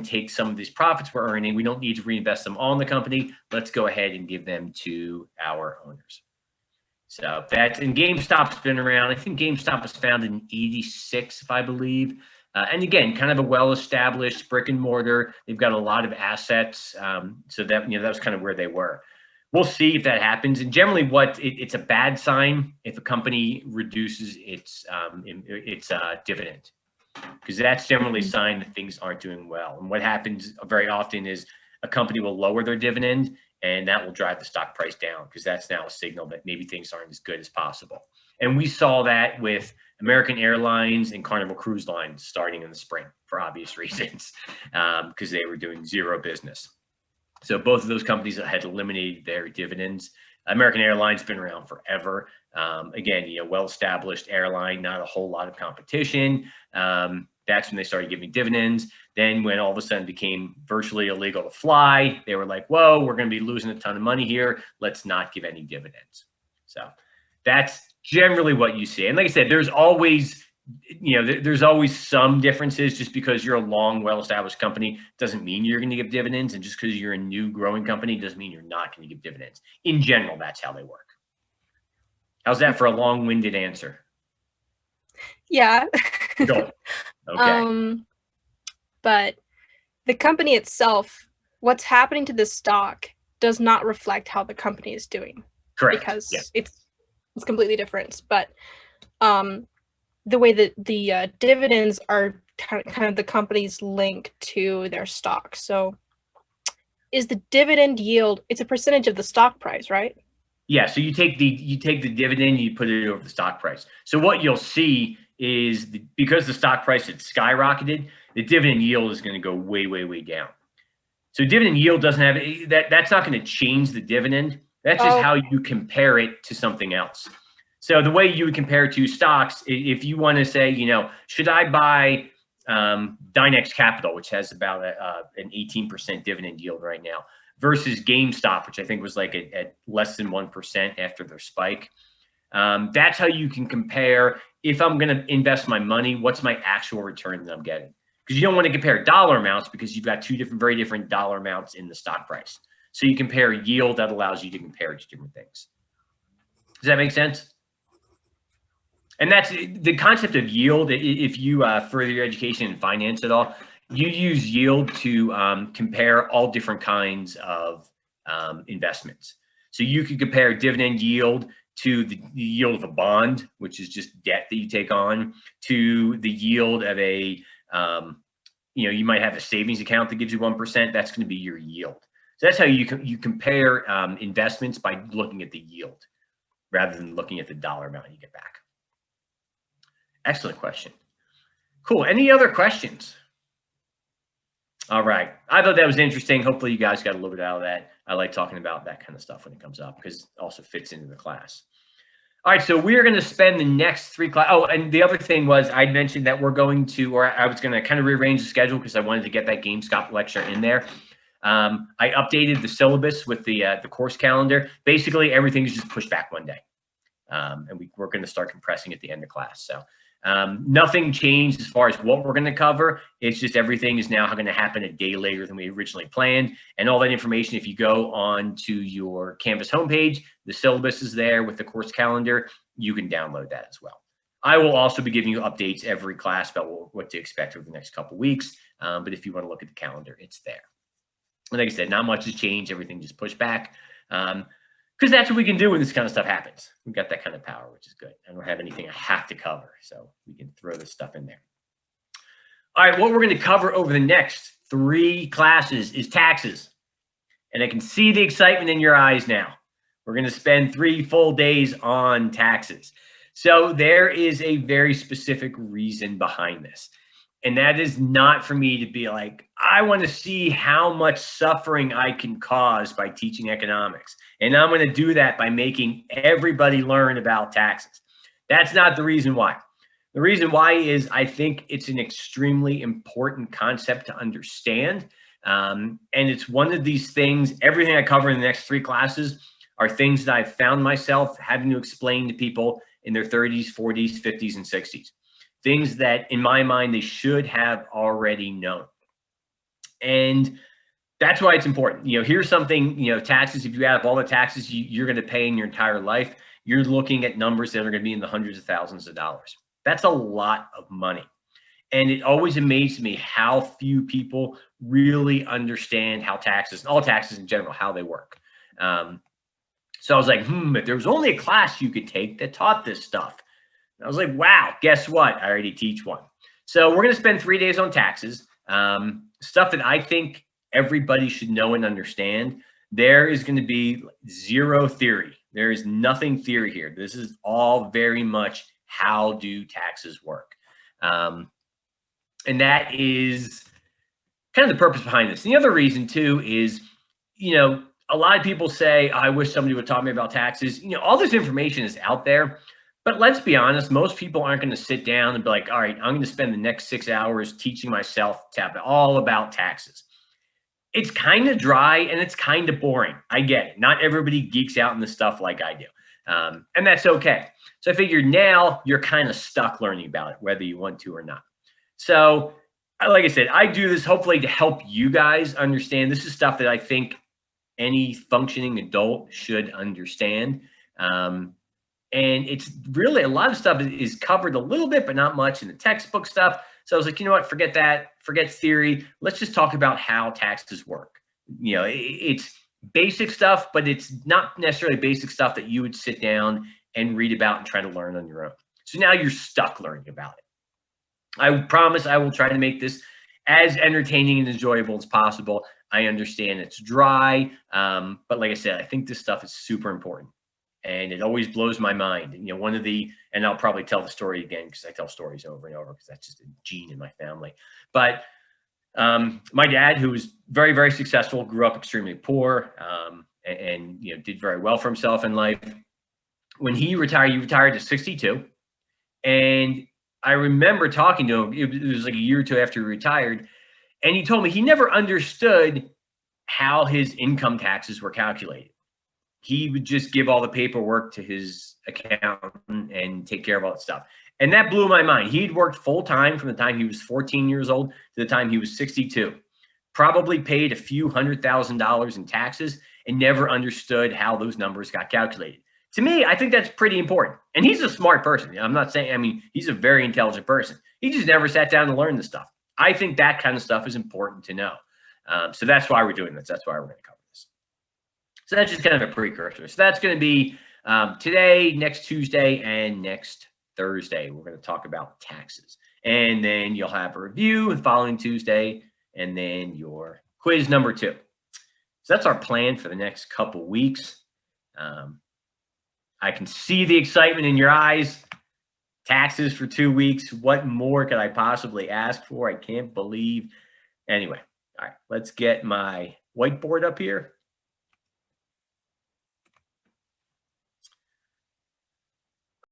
take some of these profits we're earning. We don't need to reinvest them all in the company. Let's go ahead and give them to our owners. So that's, and GameStop's been around. I think GameStop was founded in '86, if I believe. And again, kind of a well-established brick and mortar. They've got a lot of assets. So that, that was kind of where they were. We'll see if that happens. And generally it's a bad sign if a company reduces its dividend, because that's generally a sign that things aren't doing well. And what happens very often is a company will lower their dividend, and that will drive the stock price down, because that's now a signal that maybe things aren't as good as possible. And we saw that with American Airlines and Carnival Cruise Lines starting in the spring for obvious reasons, because they were doing zero business. So both of those companies had eliminated their dividends. American Airlines been around forever. Again, well-established airline, not a whole lot of competition. That's when they started giving dividends. Then when all of a sudden it became virtually illegal to fly, they were like, whoa, we're going to be losing a ton of money here. Let's not give any dividends. So that's generally what you see. And like I said, there's always, there's always some differences. Just because you're a long, well-established company doesn't mean you're going to give dividends. And just because you're a new growing company doesn't mean you're not going to give dividends. In general, that's how they work. How's that for a long-winded answer? Yeah. Go. Okay. But the company itself, what's happening to the stock does not reflect how the company is doing. Correct. Because it's completely different. But the way that the dividends are kind of the company's link to their stock. So is the dividend yield, it's a percentage of the stock price, right? Yeah, so you take the dividend, you put it over the stock price. So what you'll see is because the stock price had skyrocketed, the dividend yield is going to go way, way, way down. So dividend yield doesn't have that's not going to change the dividend. That's just how you compare it to something else. So the way you would compare to stocks, if you want to say, should I buy Dynex Capital, which has about an 18% dividend yield right now, versus GameStop, which I think was like at less than 1% after their spike. That's how you can compare, if I'm going to invest my money, what's my actual return that I'm getting? Because you don't want to compare dollar amounts, because you've got very different dollar amounts in the stock price. So you compare yield, that allows you to compare two different things. Does that make sense? And that's the concept of yield. If you further your education in finance at all, you use yield to compare all different kinds of investments. So you could compare dividend yield to the yield of a bond, which is just debt that you take on, to the yield of a, you might have a savings account that gives you 1%. That's going to be your yield. So that's how you compare investments, by looking at the yield rather than looking at the dollar amount you get back. Excellent question. Cool. Any other questions? All right. I thought that was interesting. Hopefully you guys got a little bit out of that. I like talking about that kind of stuff when it comes up, because it also fits into the class. All right. So we're going to spend the next 3 classes. Oh, and the other thing was, I mentioned that we're going to, or I was going to kind of rearrange the schedule because I wanted to get that GameStop lecture in there. I updated the syllabus with the course calendar. Basically, everything is just pushed back one day. And we're going to start compressing at the end of class. So nothing changed as far as what we're going to cover. It's just everything is now going to happen a day later than we originally planned. And all that information, if you go on to your Canvas homepage, the syllabus is there with the course calendar. You can download that as well. I will also be giving you updates every class about what to expect over the next couple of weeks. But if you want to look at the calendar, it's there. And like I said, not much has changed. Everything just pushed back. Because that's what we can do when this kind of stuff happens. We've got that kind of power, which is good. I don't have anything I have to cover, so we can throw this stuff in there. All right, what we're going to cover over the next 3 classes is taxes. And I can see the excitement in your eyes now. We're going to spend 3 full days on taxes. So there is a very specific reason behind this. And that is not for me to be like, I want to see how much suffering I can cause by teaching economics. And I'm going to do that by making everybody learn about taxes. That's not the reason why. The reason why is I think it's an extremely important concept to understand. And it's one of these things, everything I cover in the next 3 classes are things that I've found myself having to explain to people in their 30s, 40s, 50s, and 60s. Things that, in my mind, they should have already known. And that's why it's important. Here's something, taxes, if you add up all the taxes you're going to pay in your entire life, you're looking at numbers that are going to be in the hundreds of thousands of dollars. That's a lot of money. And it always amazes me how few people really understand how taxes, all taxes in general, how they work. So I was like, if there was only a class you could take that taught this stuff. And I was like, wow, guess what? I already teach one. So we're going to spend 3 days on taxes, stuff that I think everybody should know and understand. There is going to be zero theory. There is nothing theory here. This is all very much how do taxes work. And that is kind of the purpose behind this. And the other reason too is, a lot of people say, I wish somebody would taught me about taxes. All this information is out there, but let's be honest, most people aren't going to sit down and be like, all right, I'm going to spend the next 6 hours teaching myself all about taxes. It's kind of dry and it's kind of boring. I get it. Not everybody geeks out in this stuff like I do. And that's okay. So I figured now you're kind of stuck learning about it, whether you want to or not. So like I said, I do this hopefully to help you guys understand. This is stuff that I think any functioning adult should understand. And it's really, a lot of stuff is covered a little bit, but not much in the textbook stuff. So I was like, you know what, forget that, forget theory. Let's just talk about how taxes work. It's basic stuff, but it's not necessarily basic stuff that you would sit down and read about and try to learn on your own. So now you're stuck learning about it. I promise I will try to make this as entertaining and enjoyable as possible. I understand it's dry, but like I said, I think this stuff is super important. And it always blows my mind. And I'll probably tell the story again because I tell stories over and over because that's just a gene in my family. But my dad, who was very, very successful, grew up extremely poor, and did very well for himself in life. When he retired at 62. And I remember talking to him, it was like a year or two after he retired, and he told me he never understood how his income taxes were calculated. He would just give all the paperwork to his accountant and take care of all that stuff. And that blew my mind. He'd worked full time from the time he was 14 years old to the time he was 62. Probably paid a few $100,000 in taxes and never understood how those numbers got calculated. To me, I think that's pretty important. And he's a smart person. I'm not saying, he's a very intelligent person. He just never sat down to learn this stuff. I think that kind of stuff is important to know. So that's why we're doing this. That's why we're going to cover this. So that's just kind of a precursor. So that's going to be today, next Tuesday, and next Thursday. We're going to talk about taxes. And then you'll have a review the following Tuesday, and then your quiz number 2. So that's our plan for the next couple weeks. I can see the excitement in your eyes. Taxes for 2 weeks. What more could I possibly ask for? I can't believe. Anyway, all right, let's get my whiteboard up here.